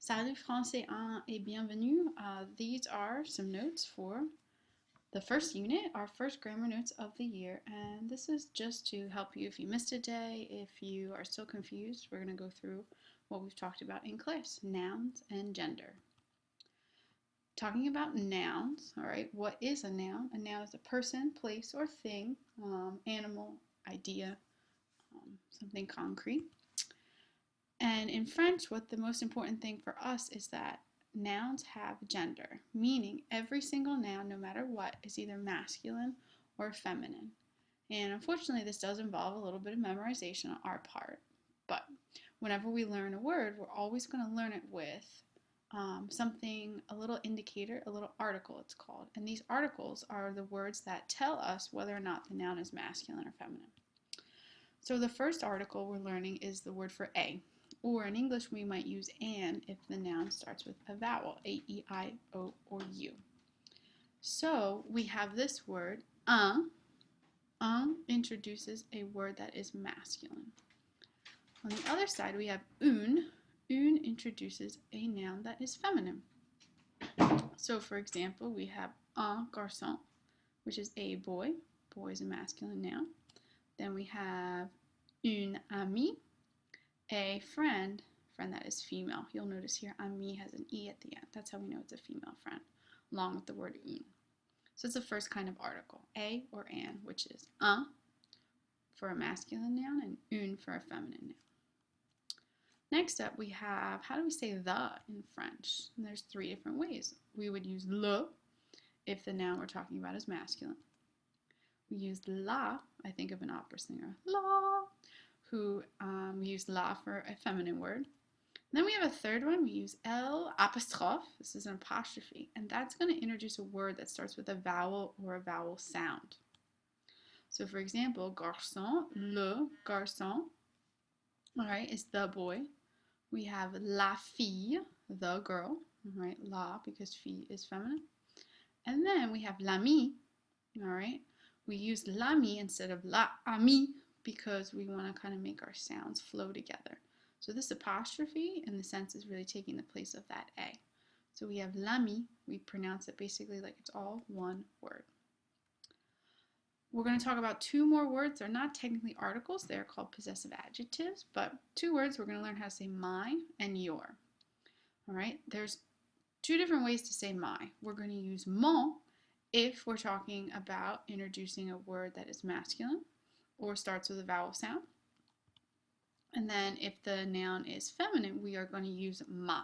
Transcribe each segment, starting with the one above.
Salut Français 1 et bienvenue. These are some notes for the first unit, our first grammar notes of the year. And this is just to help you if you missed a day, if you are still confused. We're going to go through what we've talked about in class, nouns and gender. Talking about nouns, all right, what is a noun? A noun is a person, place, or thing, animal, idea, something concrete. And in French, what the most important thing for us is that nouns have gender, meaning every single noun, no matter what, is either masculine or feminine. And unfortunately, this does involve a little bit of memorization on our part. But whenever we learn a word, we're always going to learn it with something, a little indicator, a little article it's called. And these articles are the words that tell us whether or not the noun is masculine or feminine. So the first article we're learning is the word for a. Or in English, we might use an if the noun starts with a vowel, A, E, I, O, or U. So we have this word, un. Un introduces a word that is masculine. On the other side, we have une. Une introduces a noun that is feminine. So for example, we have un garcon, which is a boy. Boy is a masculine noun. Then we have une amie, a friend that is female. You'll notice here amie has an E at the end. That's how we know it's a female friend, along with the word une. So it's the first kind of article, a or an, which is un for a masculine noun and une for a feminine noun. Next up, we have, how do we say the in French? And there's three different ways. We would use le if the noun we're talking about is masculine. We use la, I think of an opera singer, la, who we use la for a feminine word. And then we have a third one, we use L apostrophe, this is an apostrophe, and that's going to introduce a word that starts with a vowel or a vowel sound. So for example, garçon, le garçon, all right, is the boy. We have la fille, the girl, all right, la because fille is feminine. And then we have l'ami, all right, we use l'ami instead of la amie because we want to kind of make our sounds flow together. So this apostrophe, in the sense, is really taking the place of that A. So we have l'ami, we pronounce it basically like it's all one word. We're going to talk about two more words. They're not technically articles. They're called possessive adjectives, but two words we're going to learn how to say my and your. All right, there's two different ways to say my. We're going to use mon if we're talking about introducing a word that is masculine or starts with a vowel sound. And then if the noun is feminine, we are going to use ma.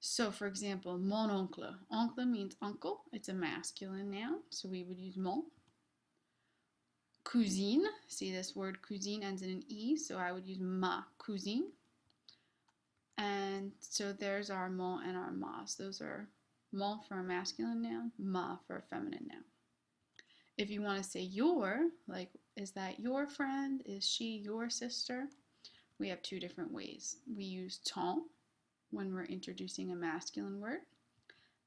So for example, mon oncle. Oncle means uncle. It's a masculine noun, so we would use mon. Cousine, see this word cousine ends in an E, so I would use ma cousine. And so there's our mon and our mas. Those are mon for a masculine noun, ma for a feminine noun. If you want to say your, like, is that your friend? Is she your sister? We have two different ways. We use ton when we're introducing a masculine word,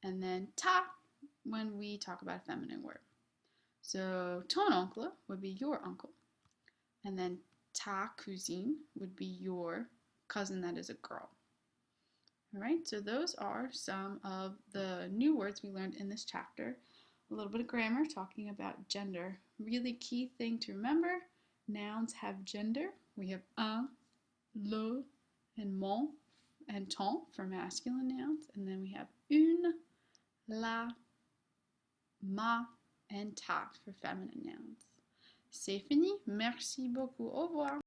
and then ta when we talk about a feminine word. So ton oncle would be your uncle, and then ta cousine would be your cousin that is a girl. All right, so those are some of the new words we learned in this chapter. A little bit of grammar talking about gender. Really key thing to remember, nouns have gender. We have un, le, and mon, and ton for masculine nouns. And then we have une, la, ma, and ta for feminine nouns. C'est fini. Merci beaucoup. Au revoir.